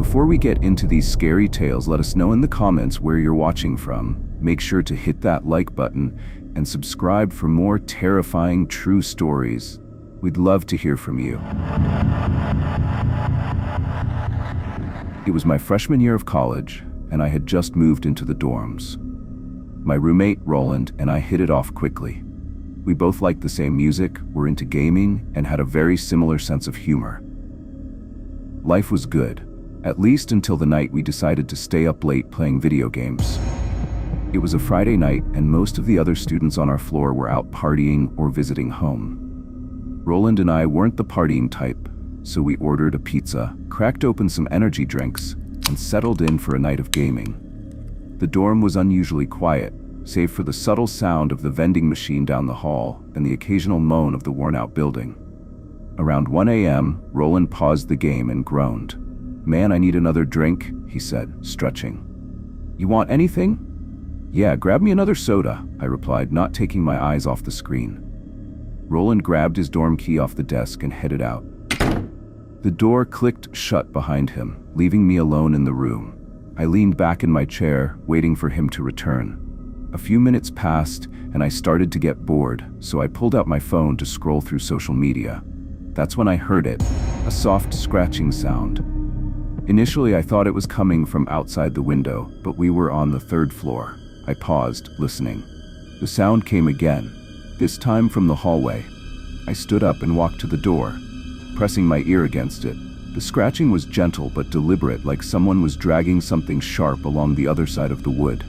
Before we get into these scary tales, let us know in the comments where you're watching from. Make sure to hit that like button and subscribe for more terrifying true stories. We'd love to hear from you. It was my freshman year of college, and I had just moved into the dorms. My roommate, Roland, and I hit it off quickly. We both liked the same music, were into gaming, and had a very similar sense of humor. Life was good, at least until the night we decided to stay up late playing video games. It was a Friday night, and most of the other students on our floor were out partying or visiting home. Roland and I weren't the partying type, so we ordered a pizza, cracked open some energy drinks, and settled in for a night of gaming. The dorm was unusually quiet, save for the subtle sound of the vending machine down the hall and the occasional moan of the worn-out building. Around 1 a.m., Roland paused the game and groaned. "Man, I need another drink," he said, stretching. "You want anything?" "Yeah, grab me another soda," I replied, not taking my eyes off the screen. Roland grabbed his dorm key off the desk and headed out. The door clicked shut behind him, leaving me alone in the room. I leaned back in my chair, waiting for him to return. A few minutes passed, and I started to get bored, so I pulled out my phone to scroll through social media. That's when I heard it, a soft scratching sound. Initially, I thought it was coming from outside the window, but we were on the 3rd floor. I paused, listening. The sound came again, this time from the hallway. I stood up and walked to the door, pressing my ear against it. The scratching was gentle but deliberate, like someone was dragging something sharp along the other side of the wood.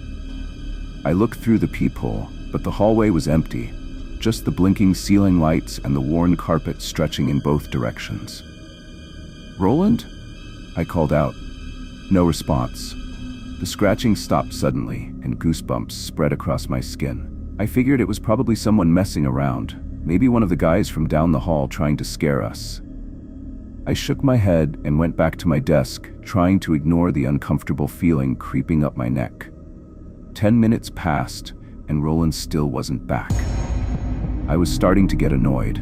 I looked through the peephole, but the hallway was empty, just the blinking ceiling lights and the worn carpet stretching in both directions. "Roland?" I called out. No response. The scratching stopped suddenly, and goosebumps spread across my skin. I figured it was probably someone messing around, maybe one of the guys from down the hall trying to scare us. I shook my head and went back to my desk, trying to ignore the uncomfortable feeling creeping up my neck. 10 minutes passed, and Roland still wasn't back. I was starting to get annoyed.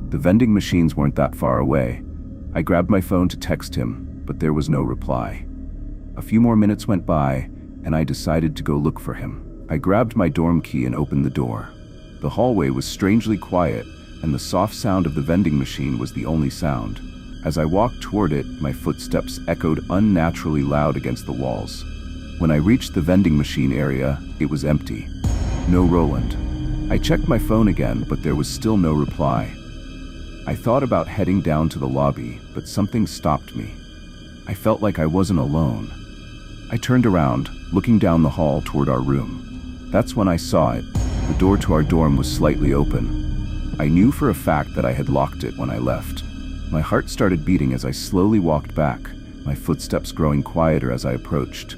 The vending machines weren't that far away. I grabbed my phone to text him, but there was no reply. A few more minutes went by, and I decided to go look for him. I grabbed my dorm key and opened the door. The hallway was strangely quiet, and the soft sound of the vending machine was the only sound. As I walked toward it, my footsteps echoed unnaturally loud against the walls. When I reached the vending machine area, it was empty. No Roland. I checked my phone again, but there was still no reply. I thought about heading down to the lobby, but something stopped me. I felt like I wasn't alone. I turned around, looking down the hall toward our room. That's when I saw it. The door to our dorm was slightly open. I knew for a fact that I had locked it when I left. My heart started beating as I slowly walked back, my footsteps growing quieter as I approached.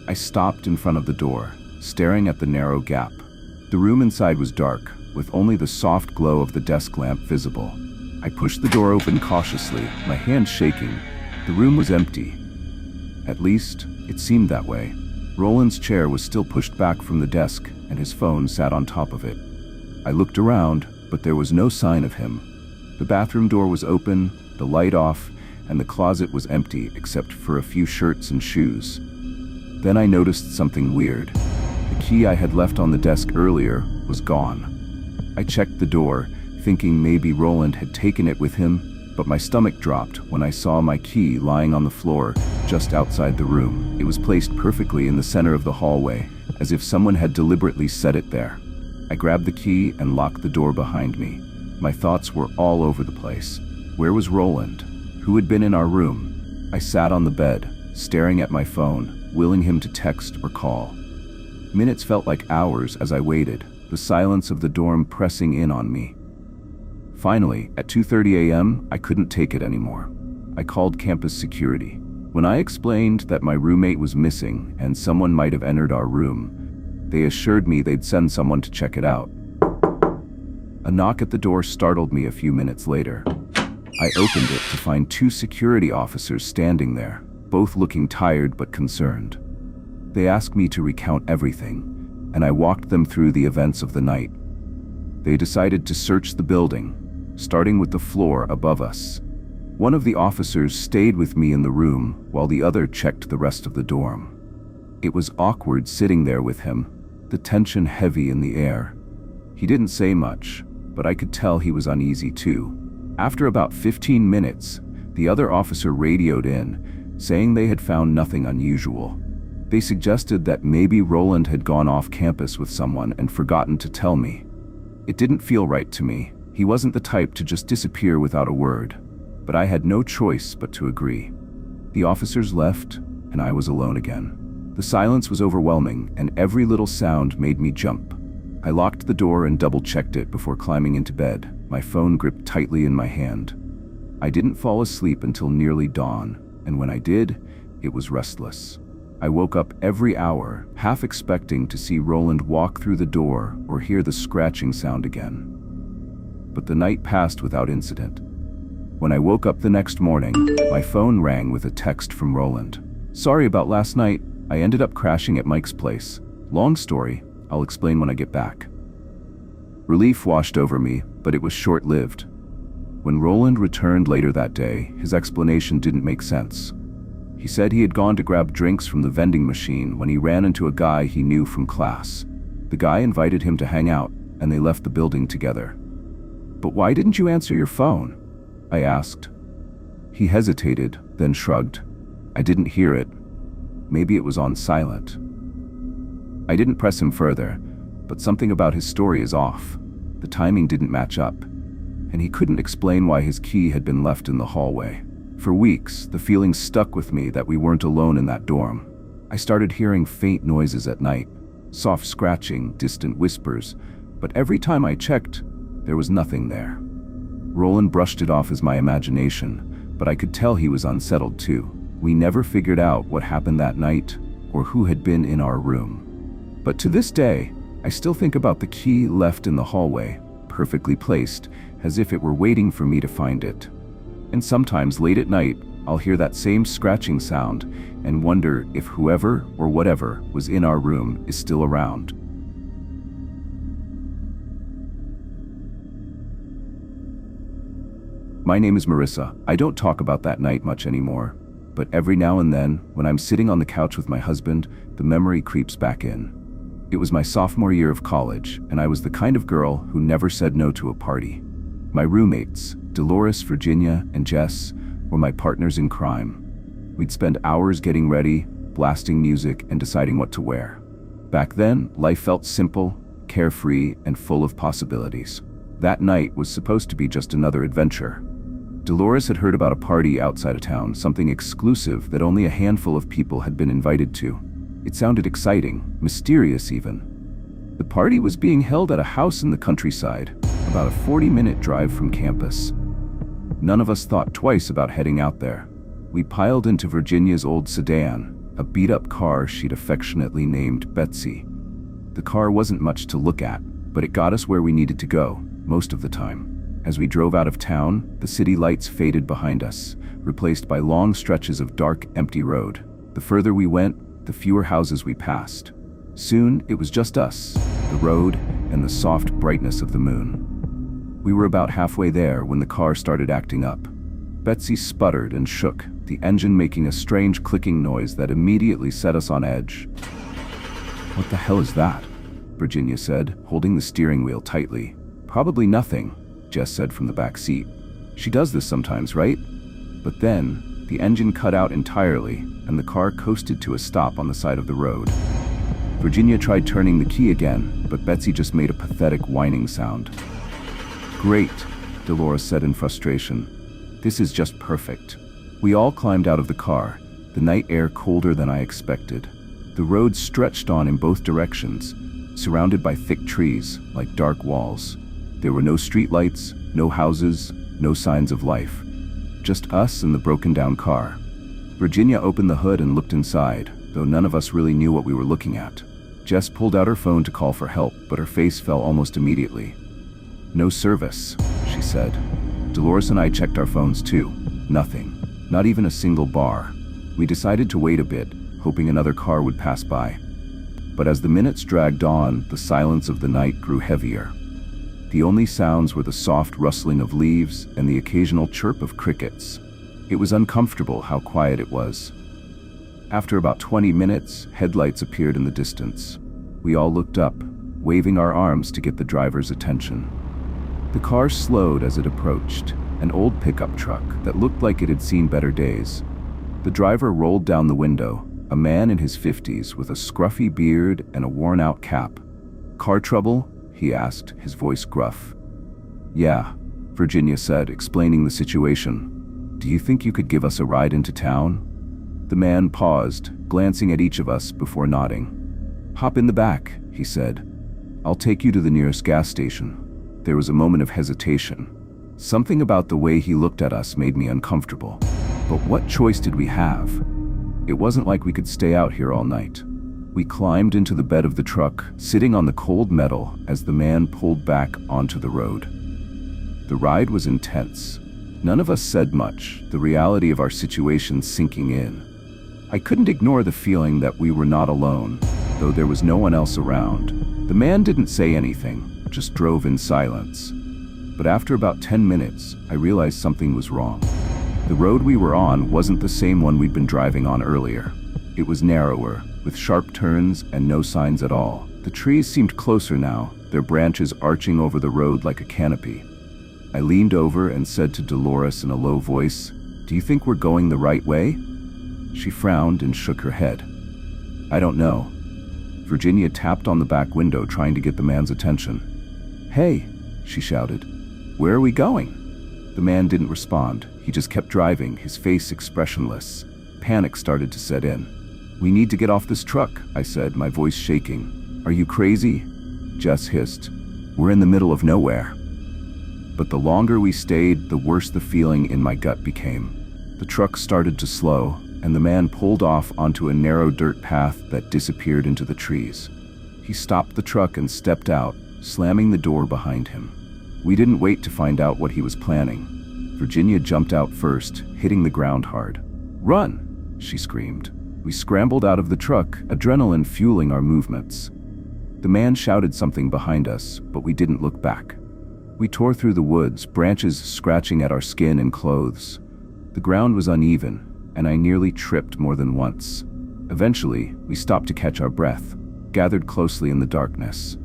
I stopped in front of the door, staring at the narrow gap. The room inside was dark, with only the soft glow of the desk lamp visible. I pushed the door open cautiously, my hands shaking. The room was empty. At least, it seemed that way. Roland's chair was still pushed back from the desk, and his phone sat on top of it. I looked around, but there was no sign of him. The bathroom door was open, the light off, and the closet was empty except for a few shirts and shoes. Then I noticed something weird. The key I had left on the desk earlier was gone. I checked the door, thinking maybe Roland had taken it with him, but my stomach dropped when I saw my key lying on the floor just outside the room. It was placed perfectly in the center of the hallway, as if someone had deliberately set it there. I grabbed the key and locked the door behind me. My thoughts were all over the place. Where was Roland? Who had been in our room? I sat on the bed, staring at my phone, willing him to text or call. Minutes felt like hours as I waited, the silence of the dorm pressing in on me. Finally, at 2:30 a.m., I couldn't take it anymore. I called campus security. When I explained that my roommate was missing and someone might have entered our room, they assured me they'd send someone to check it out. A knock at the door startled me a few minutes later. I opened it to find 2 security officers standing there, both looking tired but concerned. They asked me to recount everything, and I walked them through the events of the night. They decided to search the building, starting with the floor above us. One of the officers stayed with me in the room while the other checked the rest of the dorm. It was awkward sitting there with him, the tension heavy in the air. He didn't say much, but I could tell he was uneasy too. After about 15 minutes, the other officer radioed in, saying they had found nothing unusual. They suggested that maybe Roland had gone off campus with someone and forgotten to tell me. It didn't feel right to me. He wasn't the type to just disappear without a word, but I had no choice but to agree. The officers left, and I was alone again. The silence was overwhelming, and every little sound made me jump. I locked the door and double-checked it before climbing into bed, my phone gripped tightly in my hand. I didn't fall asleep until nearly dawn, and when I did, it was restless. I woke up every hour, half expecting to see Roland walk through the door or hear the scratching sound again. But the night passed without incident. When I woke up the next morning, my phone rang with a text from Roland. "Sorry about last night. I ended up crashing at Mike's place. Long story, I'll explain when I get back." Relief washed over me, but it was short-lived. When Roland returned later that day, his explanation didn't make sense. He said he had gone to grab drinks from the vending machine when he ran into a guy he knew from class. The guy invited him to hang out, and they left the building together. "But why didn't you answer your phone?" I asked. He hesitated, then shrugged. "I didn't hear it. Maybe it was on silent." I didn't press him further, but something about his story is off. The timing didn't match up, and he couldn't explain why his key had been left in the hallway. For weeks, the feeling stuck with me that we weren't alone in that dorm. I started hearing faint noises at night, soft scratching, distant whispers, but every time I checked, there was nothing there. Roland brushed it off as my imagination, but I could tell he was unsettled too. We never figured out what happened that night or who had been in our room. But to this day, I still think about the key left in the hallway, perfectly placed, as if it were waiting for me to find it. And sometimes late at night, I'll hear that same scratching sound and wonder if whoever or whatever was in our room is still around. My name is Marissa. I don't talk about that night much anymore, but every now and then, when I'm sitting on the couch with my husband, the memory creeps back in. It was my sophomore year of college, and I was the kind of girl who never said no to a party. My roommates, Dolores, Virginia, and Jess, were my partners in crime. We'd spend hours getting ready, blasting music, and deciding what to wear. Back then, life felt simple, carefree, and full of possibilities. That night was supposed to be just another adventure. Dolores had heard about a party outside of town, something exclusive that only a handful of people had been invited to. It sounded exciting, mysterious even. The party was being held at a house in the countryside, about a 40-minute drive from campus. None of us thought twice about heading out there. We piled into Virginia's old sedan, a beat-up car she'd affectionately named Betsy. The car wasn't much to look at, but it got us where we needed to go, most of the time. As we drove out of town, the city lights faded behind us, replaced by long stretches of dark, empty road. The further we went, the fewer houses we passed. Soon, it was just us, the road, and the soft brightness of the moon. We were about halfway there when the car started acting up. Betsy sputtered and shook, the engine making a strange clicking noise that immediately set us on edge. "What the hell is that?" Virginia said, holding the steering wheel tightly. "Probably nothing," Jess said from the back seat. "She does this sometimes, right?" But then, the engine cut out entirely, and the car coasted to a stop on the side of the road. Virginia tried turning the key again, but Betsy just made a pathetic whining sound. "Great," Dolores said in frustration. "This is just perfect." We all climbed out of the car, the night air colder than I expected. The road stretched on in both directions, surrounded by thick trees, like dark walls. There were no streetlights, no houses, no signs of life. Just us and the broken-down car. Virginia opened the hood and looked inside, though none of us really knew what we were looking at. Jess pulled out her phone to call for help, but her face fell almost immediately. "No service," she said. Dolores and I checked our phones too. Nothing. Not even a single bar. We decided to wait a bit, hoping another car would pass by. But as the minutes dragged on, the silence of the night grew heavier. The only sounds were the soft rustling of leaves and the occasional chirp of crickets. It was uncomfortable how quiet it was. After about 20 minutes, headlights appeared in the distance. We all looked up, waving our arms to get the driver's attention. The car slowed as it approached, an old pickup truck that looked like it had seen better days. The driver rolled down the window, a man in his 50s with a scruffy beard and a worn-out cap. "Car trouble?" he asked, his voice gruff. "Yeah," Virginia said, explaining the situation. "Do you think you could give us a ride into town?" The man paused, glancing at each of us before nodding. "Hop in the back," he said. "I'll take you to the nearest gas station." There was a moment of hesitation. Something about the way he looked at us made me uncomfortable. But what choice did we have? It wasn't like we could stay out here all night. We climbed into the bed of the truck, sitting on the cold metal as the man pulled back onto the road. The ride was intense. None of us said much, the reality of our situation sinking in. I couldn't ignore the feeling that we were not alone, though there was no one else around. The man didn't say anything, just drove in silence. But after about 10 minutes, I realized something was wrong. The road we were on wasn't the same one we'd been driving on earlier. It was narrower, with sharp turns and no signs at all. The trees seemed closer now, their branches arching over the road like a canopy. I leaned over and said to Dolores in a low voice, "Do you think we're going the right way?" She frowned and shook her head. "I don't know." Virginia tapped on the back window, trying to get the man's attention. "Hey," she shouted. "Where are we going?" The man didn't respond. He just kept driving, his face expressionless. Panic started to set in. "We need to get off this truck," I said, my voice shaking. "Are you crazy?" Jess hissed. "We're in the middle of nowhere." But the longer we stayed, the worse the feeling in my gut became. The truck started to slow, and the man pulled off onto a narrow dirt path that disappeared into the trees. He stopped the truck and stepped out, slamming the door behind him. We didn't wait to find out what he was planning. Virginia jumped out first, hitting the ground hard. "Run!" she screamed. We scrambled out of the truck, adrenaline fueling our movements. The man shouted something behind us, but we didn't look back. We tore through the woods, branches scratching at our skin and clothes. The ground was uneven, and I nearly tripped more than once. Eventually, we stopped to catch our breath, gathered closely in the darkness.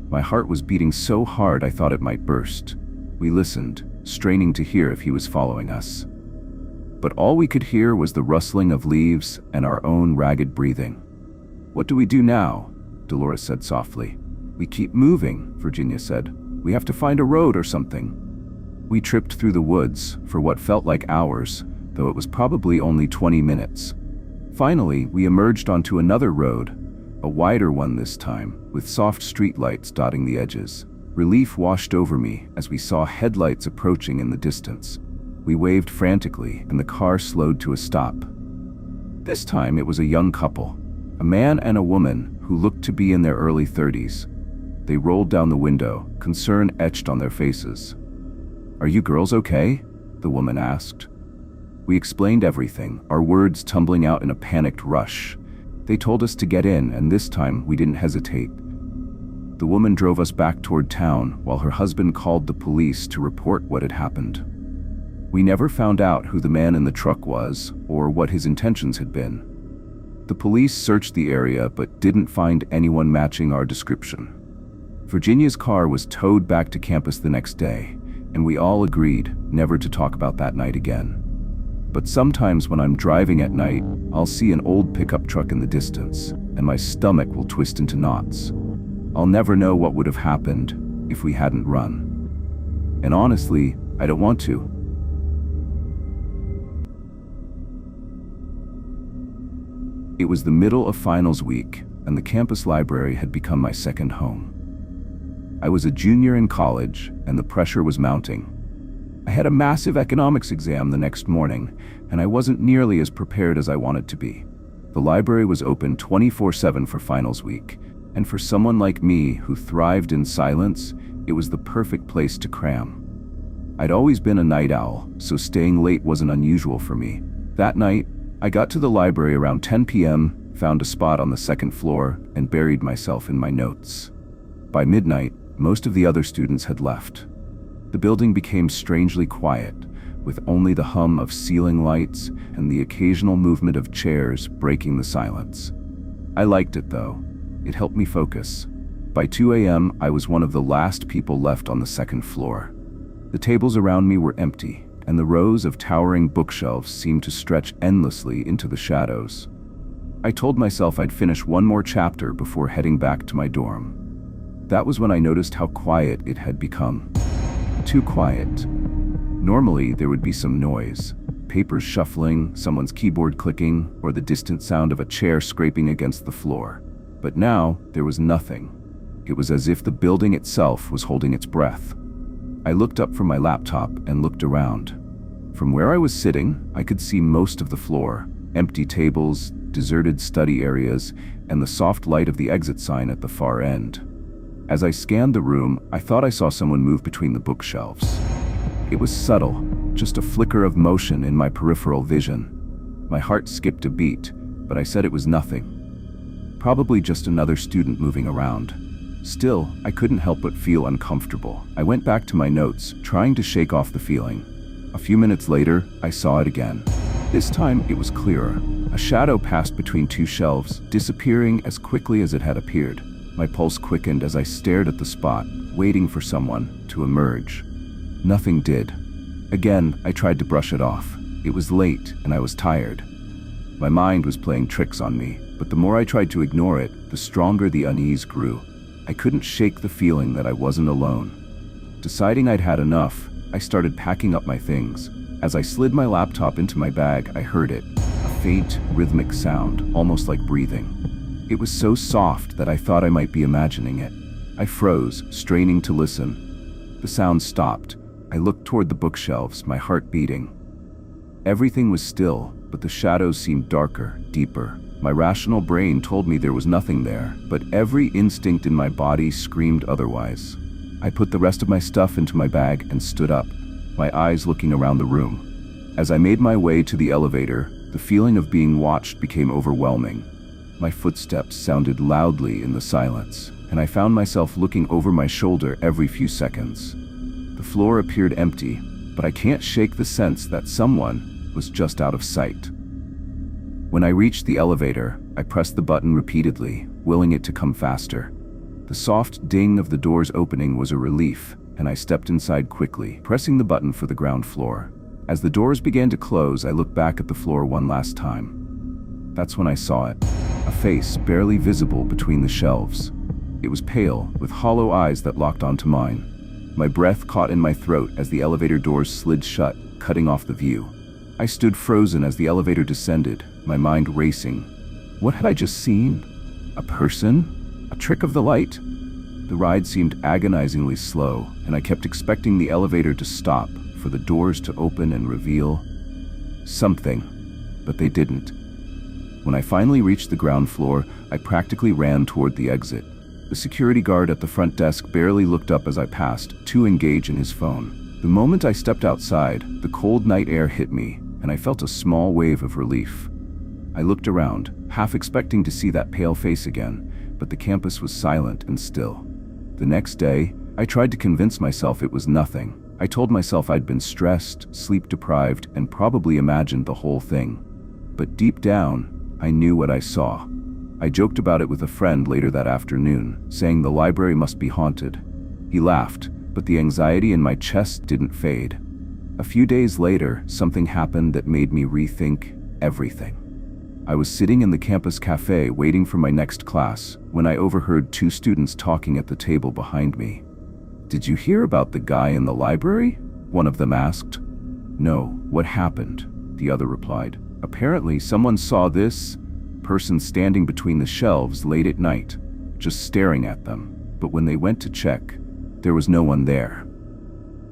My heart was beating so hard I thought it might burst. We listened, straining to hear if he was following us. But all we could hear was the rustling of leaves and our own ragged breathing. "What do we do now?" Dolores said softly. "We keep moving," Virginia said. "We have to find a road or something." We tripped through the woods for what felt like hours, though it was probably only 20 minutes. Finally, we emerged onto another road, a wider one this time, with soft streetlights dotting the edges. Relief washed over me as we saw headlights approaching in the distance. We waved frantically, and the car slowed to a stop. This time it was a young couple, a man and a woman who looked to be in their early 30s. They rolled down the window, concern etched on their faces. "Are you girls okay?" the woman asked. We explained everything, our words tumbling out in a panicked rush. They told us to get in, and this time we didn't hesitate. The woman drove us back toward town while her husband called the police to report what had happened. We never found out who the man in the truck was or what his intentions had been. The police searched the area but didn't find anyone matching our description. Virginia's car was towed back to campus the next day, and we all agreed never to talk about that night again. But sometimes when I'm driving at night, I'll see an old pickup truck in the distance, and my stomach will twist into knots. I'll never know what would have happened if we hadn't run. And honestly, I don't want to. It was the middle of finals week, and the campus library had become my second home. I was a junior in college, and the pressure was mounting. I had a massive economics exam the next morning, and I wasn't nearly as prepared as I wanted to be. The library was open 24/7 for finals week, and for someone like me who thrived in silence, it was the perfect place to cram. I'd always been a night owl, so staying late wasn't unusual for me. That night, I got to the library around 10 p.m., found a spot on the second floor, and buried myself in my notes. By midnight, Most of the other students had left. The building became strangely quiet, with only the hum of ceiling lights and the occasional movement of chairs breaking the silence. I liked it though. It helped me focus. By 2 a.m., I was one of the last people left on the second floor. The tables around me were empty, and the rows of towering bookshelves seemed to stretch endlessly into the shadows. I told myself I'd finish one more chapter before heading back to my dorm. That was when I noticed how quiet it had become. Too quiet. Normally, there would be some noise. Papers shuffling, someone's keyboard clicking, or the distant sound of a chair scraping against the floor. But now, there was nothing. It was as if the building itself was holding its breath. I looked up from my laptop and looked around. From where I was sitting, I could see most of the floor, empty tables, deserted study areas, and the soft light of the exit sign at the far end. As I scanned the room, I thought I saw someone move between the bookshelves. It was subtle, just a flicker of motion in my peripheral vision. My heart skipped a beat, but I said it was nothing. Probably just another student moving around. Still, I couldn't help but feel uncomfortable. I went back to my notes, trying to shake off the feeling. A few minutes later, I saw it again. This time, it was clearer. A shadow passed between two shelves, disappearing as quickly as it had appeared. My pulse quickened as I stared at the spot, waiting for someone to emerge. Nothing did. Again, I tried to brush it off. It was late, and I was tired. My mind was playing tricks on me, but the more I tried to ignore it, the stronger the unease grew. I couldn't shake the feeling that I wasn't alone. Deciding I'd had enough, I started packing up my things. As I slid my laptop into my bag, I heard it, a faint, rhythmic sound, almost like breathing. It was so soft that I thought I might be imagining it. I froze, straining to listen. The sound stopped. I looked toward the bookshelves, my heart beating. Everything was still, but the shadows seemed darker, deeper. My rational brain told me there was nothing there, but every instinct in my body screamed otherwise. I put the rest of my stuff into my bag and stood up, my eyes looking around the room. As I made my way to the elevator, the feeling of being watched became overwhelming. My footsteps sounded loudly in the silence, and I found myself looking over my shoulder every few seconds. The floor appeared empty, but I can't shake the sense that someone was just out of sight. When I reached the elevator, I pressed the button repeatedly, willing it to come faster. The soft ding of the doors opening was a relief, and I stepped inside quickly, pressing the button for the ground floor. As the doors began to close, I looked back at the floor one last time. That's when I saw it, a face barely visible between the shelves. It was pale, with hollow eyes that locked onto mine. My breath caught in my throat as the elevator doors slid shut, cutting off the view. I stood frozen as the elevator descended, my mind racing. What had I just seen? A person? A trick of the light? The ride seemed agonizingly slow, and I kept expecting the elevator to stop, for the doors to open and reveal something, but they didn't. When I finally reached the ground floor, I practically ran toward the exit. The security guard at the front desk barely looked up as I passed, too engaged in his phone. The moment I stepped outside, the cold night air hit me, and I felt a small wave of relief. I looked around, half expecting to see that pale face again, but the campus was silent and still. The next day, I tried to convince myself it was nothing. I told myself I'd been stressed, sleep-deprived, and probably imagined the whole thing. But deep down, I knew what I saw. I joked about it with a friend later that afternoon, saying the library must be haunted. He laughed, but the anxiety in my chest didn't fade. A few days later, something happened that made me rethink everything. I was sitting in the campus cafe waiting for my next class when I overheard two students talking at the table behind me. "Did you hear about the guy in the library?" one of them asked. "No, what happened?" the other replied. "Apparently someone saw this person standing between the shelves late at night, just staring at them, but when they went to check, there was no one there."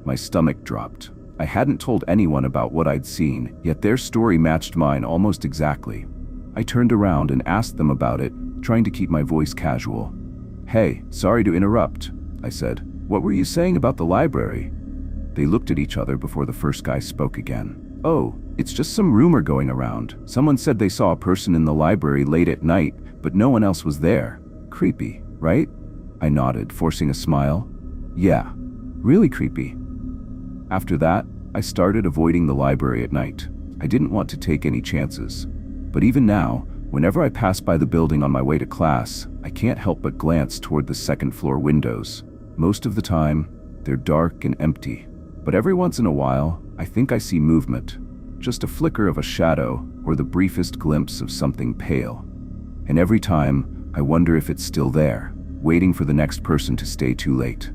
My stomach dropped. I hadn't told anyone about what I'd seen, yet their story matched mine almost exactly. I turned around and asked them about it, trying to keep my voice casual. "Hey, sorry to interrupt," I said. "What were you saying about the library?" They looked at each other before the first guy spoke again. "Oh, it's just some rumor going around. Someone said they saw a person in the library late at night, but no one else was there. Creepy, right?" I nodded, forcing a smile. Yeah, really creepy. After that, I started avoiding the library at night. I didn't want to take any chances. But even now, whenever I pass by the building on my way to class, I can't help but glance toward the second-floor windows. Most of the time, they're dark and empty. But every once in a while, I think I see movement. Just a flicker of a shadow or the briefest glimpse of something pale. And every time, I wonder if it's still there, waiting for the next person to stay too late.